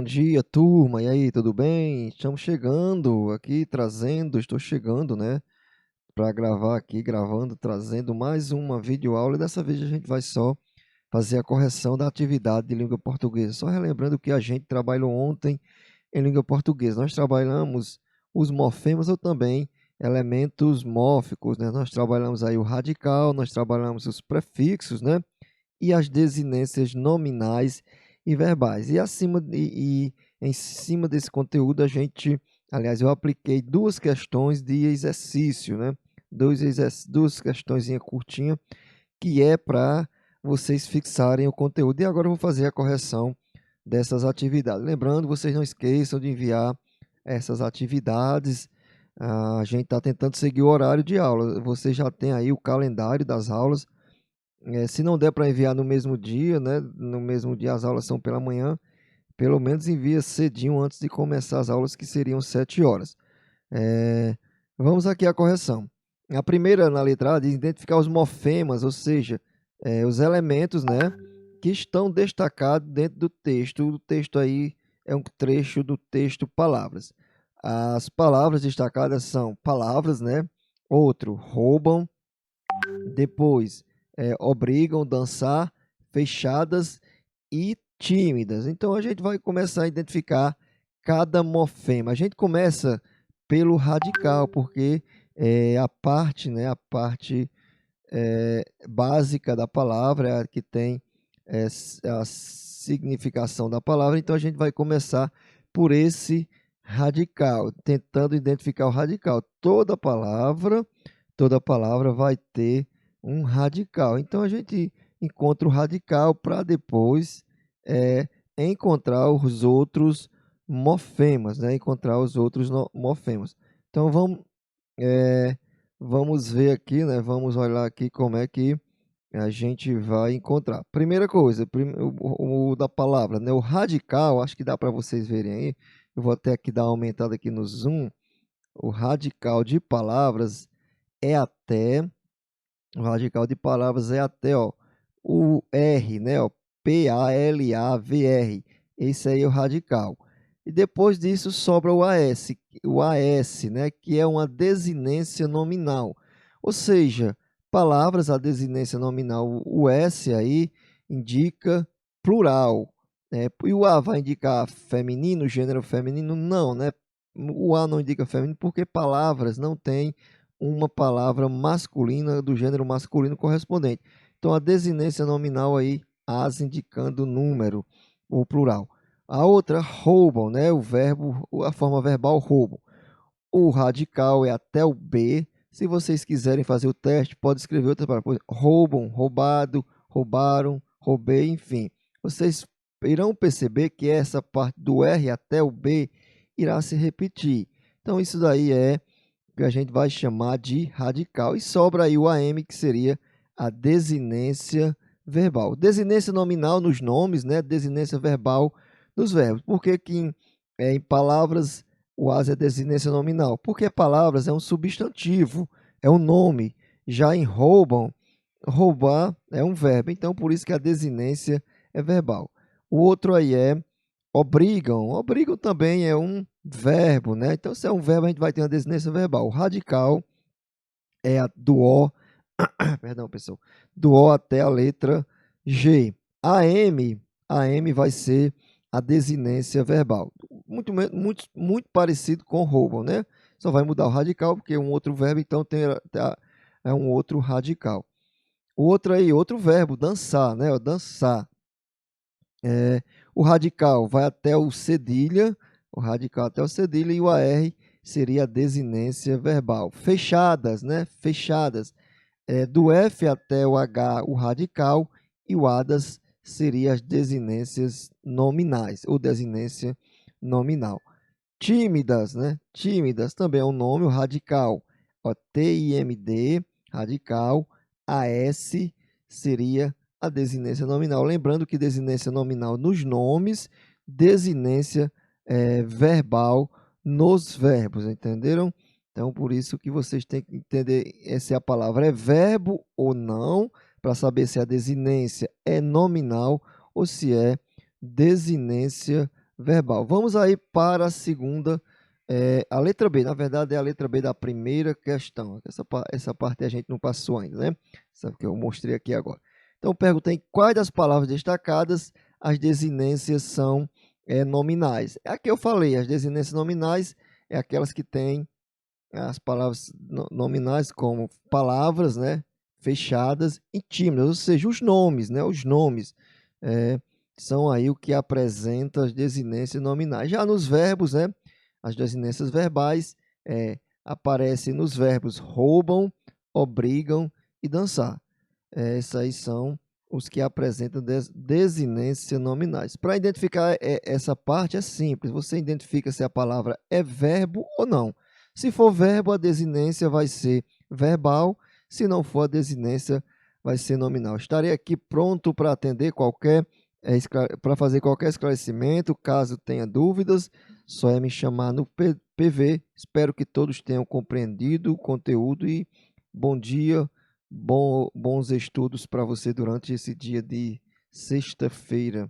dia, turma. E aí, tudo bem? Estamos chegando aqui, estou chegando, né, para gravar aqui, gravando, trazendo mais uma videoaula. E dessa vez a gente vai só fazer a correção da atividade de língua portuguesa. Só relembrando que a gente trabalhou ontem em língua portuguesa. Nós trabalhamos os morfemas ou também elementos mórficos, né? Nós trabalhamos aí o radical, nós trabalhamos os prefixos, né? E as desinências nominais e verbais. E em cima desse conteúdo aliás, eu apliquei duas questões de exercício, né? Duas questõezinhas curtinhas que é para vocês fixarem o conteúdo. E agora eu vou fazer a correção dessas atividades. Lembrando, vocês não esqueçam de enviar essas atividades. A gente está tentando seguir o horário de aula. Você já tem aí o calendário das aulas. Se não der para enviar no mesmo dia, né? No mesmo dia as aulas são pela manhã, pelo menos envia cedinho antes de começar as aulas, que seriam 7 horas. É, Vamos aqui à correção. A primeira, na letra A, diz identificar os morfemas, ou seja, os elementos, né, que estão destacados dentro do texto. O texto aí é um trecho do texto palavras. As palavras destacadas são palavras, né? Outro, roubam. Depois, obrigam, dançar, fechadas e tímidas. Então, a gente vai começar a identificar cada morfema. A gente começa pelo radical, porque é a parte, né, a parte básica da palavra, é a que tem a significação da palavra. Então, a gente vai começar por esse radical, tentando identificar o radical. Toda palavra vai ter um radical. Então, a gente encontra o radical para depois encontrar os outros morfemas, né? Encontrar os outros morfemas. Então, eh, vamos ver aqui, né? Vamos olhar aqui como é que a gente vai encontrar. Primeira coisa, o da palavra, né? O radical, acho que dá para vocês verem aí. Eu vou até aqui dar uma aumentada aqui no zoom. O radical de palavras é até, o radical de palavras é até, ó, o R, né? Ó, PALAVR. Esse aí é o radical. E depois disso sobra o AS, né? Que é uma desinência nominal. Ou seja, palavras, a desinência nominal, o S aí indica plural, né? E o A vai indicar feminino, gênero feminino? Não, né? O A não indica feminino porque palavras não têm uma palavra masculina do gênero masculino correspondente. Então, a desinência nominal aí, as indicando número, ou plural. A outra, roubam, né? O verbo, a forma verbal, roubam. O radical é até o B. Se vocês quiserem fazer o teste, pode escrever outra palavra. Roubam, roubado, roubaram, roubei, enfim. Vocês irão perceber que essa parte do R até o B irá se repetir. Então, isso daí é que a gente vai chamar de radical. E sobra aí o AM, que seria a desinência verbal. Desinência nominal nos nomes, né? Desinência verbal nos verbos. Por que que em palavras o as é desinência nominal? Porque palavras é um substantivo, é um nome. Já em roubam, roubar é um verbo. Então, por isso que a desinência é verbal. O outro aí é obrigam. Obrigam também é um verbo, né? Então, se é um verbo, a gente vai ter uma desinência verbal. O radical é do O, perdão, pessoal, do O até a letra G. A M vai ser a desinência verbal. Muito parecido com roubam, né? Só vai mudar o radical, porque é um outro verbo, então é um outro radical. O outro aí, outro verbo, dançar, né? Dançar. O radical vai até o cedilha, o radical até o cedilha, e o AR seria a desinência verbal. Fechadas, né? Fechadas. Do F até o H, o radical, e o ADAS seria as desinências nominais, ou desinência nominal. Tímidas, né? Tímidas também é um nome, o radical. Ó, TIMD, radical, AS seria a desinência nominal. Lembrando que desinência nominal nos nomes, desinência verbal nos verbos, entenderam? Então, por isso que vocês têm que entender se a palavra é verbo ou não, para saber se a desinência é nominal ou se é desinência verbal. Vamos aí para a segunda, a letra B. Na verdade, é a letra B da primeira questão. Essa parte a gente não passou ainda, né? Sabe que eu mostrei aqui agora. Então, perguntei quais das palavras destacadas as desinências são nominais. É aqui eu falei, as desinências nominais é aquelas que têm as palavras nominais como palavras, né, fechadas e tímidas, ou seja, os nomes, né, os nomes são aí o que apresenta as desinências nominais. Já nos verbos, né, as desinências verbais aparecem nos verbos roubam, obrigam e dançar. Esses aí são os que apresentam desinências nominais. Para identificar essa parte é simples, você identifica se a palavra é verbo ou não. Se for verbo, a desinência vai ser verbal, se não for, a desinência vai ser nominal. Estarei aqui pronto para atender para fazer qualquer esclarecimento, caso tenha dúvidas, só é me chamar no PV. Espero que todos tenham compreendido o conteúdo e bom dia. Bons estudos para você durante esse dia de sexta-feira.